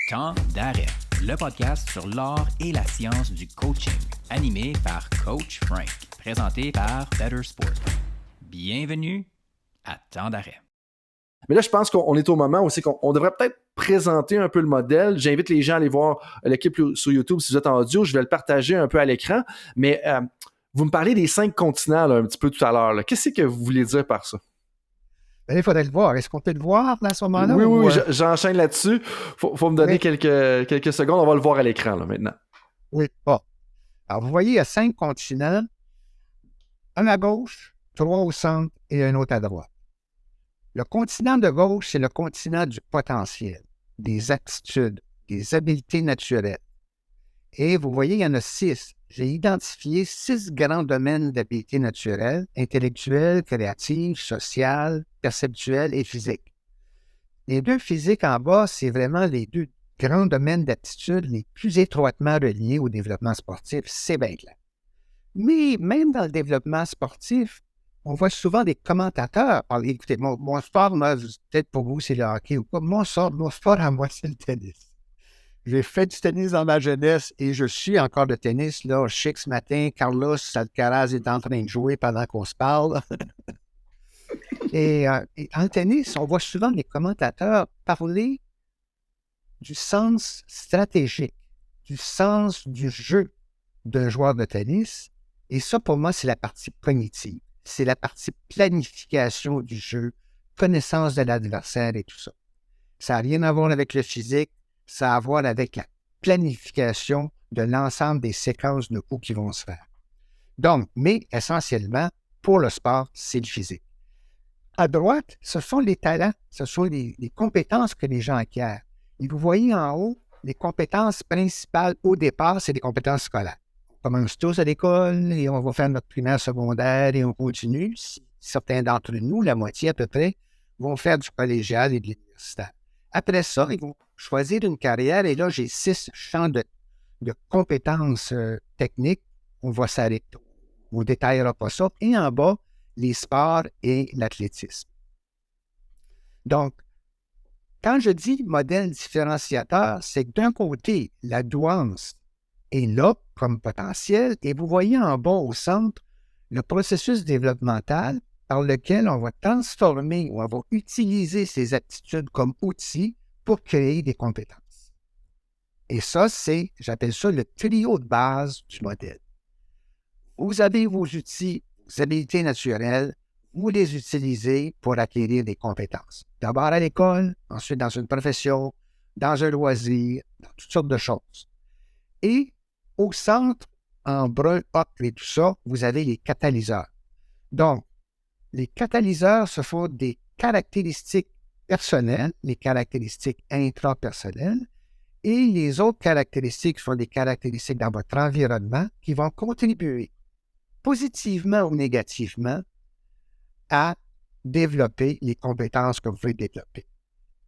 Temps d'arrêt, le podcast sur l'art et la science du coaching, animé par Coach Frank, présenté par Better Sport. Bienvenue à Temps d'arrêt. Mais là, je pense qu'on est au moment aussi qu'on devrait peut-être présenter un peu le modèle. J'invite les gens à aller voir l'équipe sur YouTube si vous êtes en audio. Je vais le partager un peu à l'écran. Mais vous me parlez des 5 continents là, un petit peu tout à l'heure. Là. Qu'est-ce que vous voulez dire par ça? Ben, il faudrait le voir. Est-ce qu'on peut le voir à ce moment-là? Oui, j'enchaîne là-dessus. Faut me donner quelques secondes. On va le voir à l'écran là, maintenant. Oui, bon. Alors, vous voyez, il y a 5 continents. Un à gauche, 3 au centre et un autre à droite. Le continent de gauche, c'est le continent du potentiel, des aptitudes, des habiletés naturelles. Et vous voyez, il y en a 6. J'ai identifié 6 grands domaines d'habiletés naturelles, intellectuelles, créatives, sociales, perceptuelles et physiques. Les 2 physiques en bas, c'est vraiment les 2 grands domaines d'aptitudes les plus étroitement reliés au développement sportif, c'est bien clair. Mais même dans le développement sportif, on voit souvent des commentateurs parler. Écoutez, mon sport, moi, peut-être pour vous, c'est le hockey ou pas. Mon sport à moi, c'est le tennis. J'ai fait du tennis dans ma jeunesse et je suis encore de tennis. Là, je sais que ce matin, Carlos Alcaraz est en train de jouer pendant qu'on se parle. Et en tennis, on voit souvent les commentateurs parler du sens stratégique, du sens du jeu d'un joueur de tennis. Et ça, pour moi, c'est la partie cognitive. C'est la partie planification du jeu, connaissance de l'adversaire et tout ça. Ça n'a rien à voir avec le physique, ça a à voir avec la planification de l'ensemble des séquences de coups qui vont se faire. Donc, mais essentiellement, pour le sport, c'est le physique. À droite, ce sont les talents, ce sont les compétences que les gens acquièrent. Et vous voyez en haut, les compétences principales au départ, c'est des compétences scolaires. On commence tous à l'école et on va faire notre primaire, secondaire et on continue. Certains d'entre nous, la moitié à peu près, vont faire du collégial et de l'universitaire. Après ça, ils vont choisir une carrière et là, j'ai 6 champs de compétences techniques. On va s'arrêter. On ne détaillera pas ça. Et en bas, les sports et l'athlétisme. Donc, quand je dis modèle différenciateur, c'est que d'un côté, la douance est là comme potentiel et vous voyez en bas au centre le processus développemental par lequel on va transformer ou on va utiliser ces aptitudes comme outils pour créer des compétences. Et ça, j'appelle ça le trio de base du modèle. Vous avez vos outils, vos habiletés naturelles, vous les utilisez pour acquérir des compétences. D'abord à l'école, ensuite dans une profession, dans un loisir, dans toutes sortes de choses. Et au centre, en brun, ocre et tout ça, vous avez les catalyseurs. Donc, les catalyseurs, ce sont des caractéristiques personnelles, les caractéristiques intrapersonnelles, et les autres caractéristiques sont des caractéristiques dans votre environnement qui vont contribuer positivement ou négativement à développer les compétences que vous voulez développer.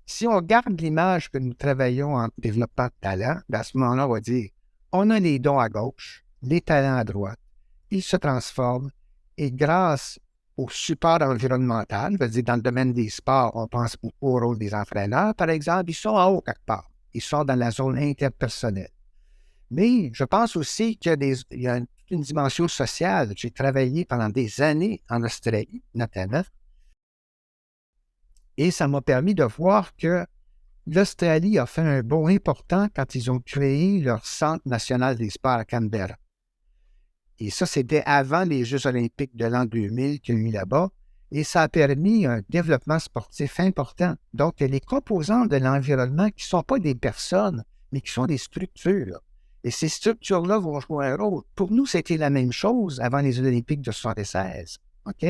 Si on garde l'image que nous travaillons en développement de talent, à ce moment-là, on va dire on a les dons à gauche, les talents à droite, ils se transforment et grâce au support environnemental, je veux dire dans le domaine des sports, on pense beaucoup au rôle des entraîneurs, par exemple, ils sont en haut quelque part, ils sont dans la zone interpersonnelle. Mais je pense aussi qu'il y a une dimension sociale. J'ai travaillé pendant des années en Australie, notamment, et ça m'a permis de voir que l'Australie a fait un bond important quand ils ont créé leur Centre national des sports à Canberra. Et ça, c'était avant les Jeux olympiques de l'an 2000 qu'il y a eu là-bas, et ça a permis un développement sportif important. Donc, il y a les composantes de l'environnement qui ne sont pas des personnes, mais qui sont des structures. Et ces structures-là vont jouer un rôle. Pour nous, c'était la même chose avant les Olympiques de 1976. OK?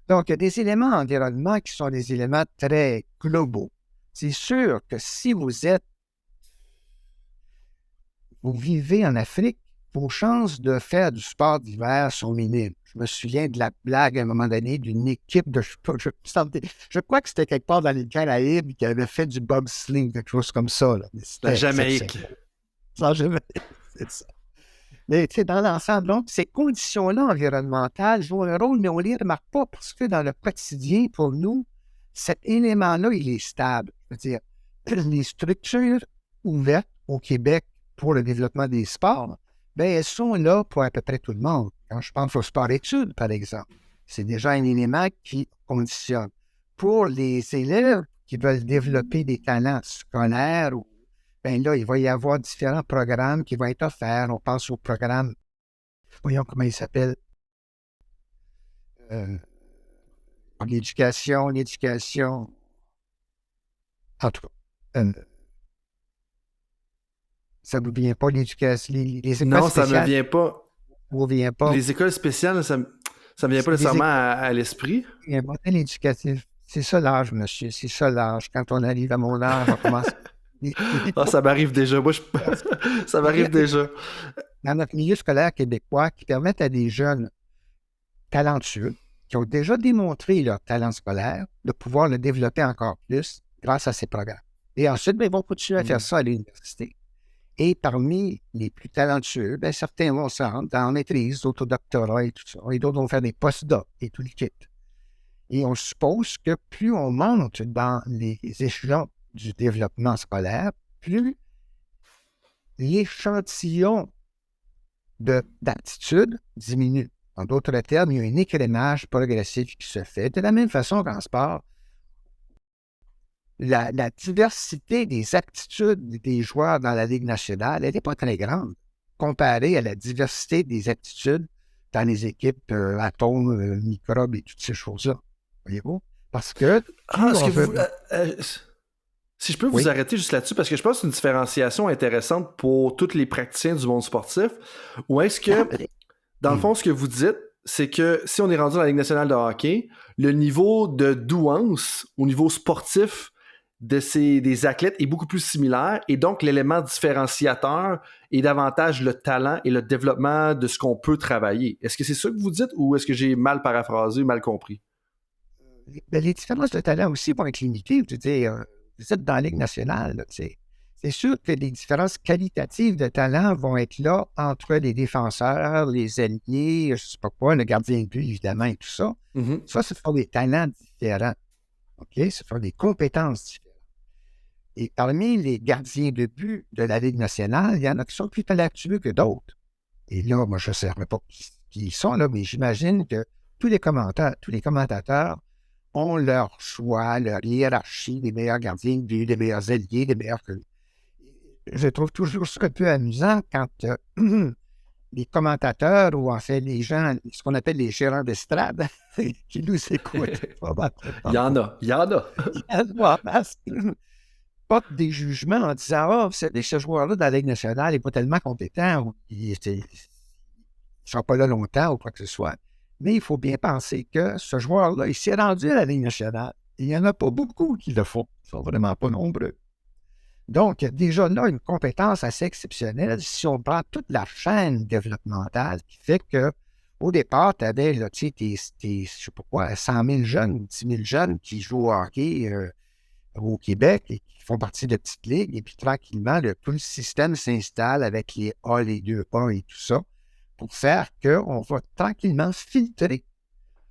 Donc, il y a des éléments environnement qui sont des éléments très globaux. C'est sûr que si vous vivez en Afrique, vos chances de faire du sport d'hiver sont minimes. Je me souviens de la blague à un moment donné d'une équipe de... Je crois que c'était quelque part dans les Caraïbes qui avait fait du bobsleigh, quelque chose comme ça. Là. La Jamaïque. C'est ça. Mais tu sais, dans l'ensemble, donc, ces conditions-là environnementales jouent un rôle, mais on ne les remarque pas parce que dans le quotidien, pour nous, cet élément-là, il est stable. Je veux dire, les structures ouvertes au Québec pour le développement des sports, bien, elles sont là pour à peu près tout le monde. Quand je pense au sport-études, par exemple, c'est déjà un élément qui conditionne. Pour les élèves qui veulent développer des talents scolaires, bien là, il va y avoir différents programmes qui vont être offerts. On pense au programme, voyons comment il s'appelle, l'éducation, en tout cas, ça ne vous vient pas, l'éducation, les écoles Non, ça spéciales, me vient pas. ça ne vous vient pas. Les écoles spéciales, ça me vient pas Les nécessairement à l'esprit. Il y a un modèle éducatif. C'est ça l'âge, monsieur. C'est ça l'âge. Quand on arrive à mon âge, on commence. Ah, ça m'arrive déjà. Moi, ça m'arrive déjà. Dans notre milieu scolaire québécois, qui permettent à des jeunes talentueux, qui ont déjà démontré leur talent scolaire, de pouvoir le développer encore plus grâce à ces programmes. Et ensuite, bien, ils vont continuer à faire ça à l'université. Et parmi les plus talentueux, bien, certains vont se rendre en maîtrise, d'autres au doctorat et tout ça. Et d'autres vont faire des post-docs et tout le kit. Et on suppose que plus on monte dans les échelons du développement scolaire, plus l'échantillon d'aptitude diminue. En d'autres termes, il y a un écrémage progressif qui se fait. De la même façon qu'en sport, la diversité des aptitudes des joueurs dans la Ligue nationale, elle n'est pas très grande comparée à la diversité des aptitudes dans les équipes atomes, microbes et toutes ces choses-là. Voyez-vous? Parce que... si je peux vous arrêter juste là-dessus, parce que je pense que c'est une différenciation intéressante pour tous les praticiens du monde sportif, ou est-ce que, dans le fond, ce que vous dites, c'est que si on est rendu dans la Ligue nationale de hockey, le niveau de douance au niveau sportif des athlètes est beaucoup plus similaire, et donc l'élément différenciateur est davantage le talent et le développement de ce qu'on peut travailler. Est-ce que c'est ça que vous dites, ou est-ce que j'ai mal paraphrasé ou mal compris? Les différences de talent aussi vont être limitées. Je veux dire, vous êtes dans la Ligue nationale. Là, c'est sûr que les différences qualitatives de talent vont être là entre les défenseurs, les alliés, je ne sais pas quoi, le gardien de but, évidemment, et tout ça. Mm-hmm. Ça, ce sont des talents différents. OK? Ce sont des compétences différentes. Et parmi les gardiens de but de la Ligue nationale, il y en a qui sont plus talentueux que d'autres. Et là, moi, je ne sais pas qui ils sont, là, mais j'imagine que tous les commentateurs ont leur choix, leur hiérarchie, les meilleurs gardiens de but, les meilleurs alliés, les meilleurs... Je trouve toujours ça un peu amusant quand les commentateurs, ou en fait les gens, ce qu'on appelle les gérants d'estrade, qui nous écoutent. Il y en a. Portent des jugements en disant « ce joueur-là dans la Ligue nationale n'est pas tellement compétent, ou il ne sera pas là longtemps, ou quoi que ce soit. » Mais il faut bien penser que ce joueur-là, il s'est rendu à la Ligue nationale. Il n'y en a pas beaucoup qui le font. Ils ne sont vraiment pas nombreux. Donc, déjà là, une compétence assez exceptionnelle si on prend toute la chaîne développementale qui fait qu'au départ, tu avais, là, je sais pas quoi, 100 000 jeunes, 10 000 jeunes qui jouent au hockey au Québec et qui font partie de petites ligues. Et puis, tranquillement, tout le système s'installe avec les A, les 2A et tout ça, pour faire qu'on va tranquillement filtrer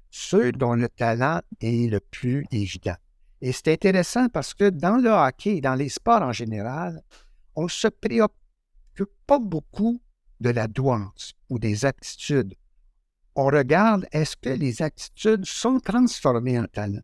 ceux dont le talent est le plus évident. Et c'est intéressant parce que dans le hockey et dans les sports en général, on ne se préoccupe pas beaucoup de la douance ou des aptitudes. On regarde, est-ce que les aptitudes sont transformées en talent?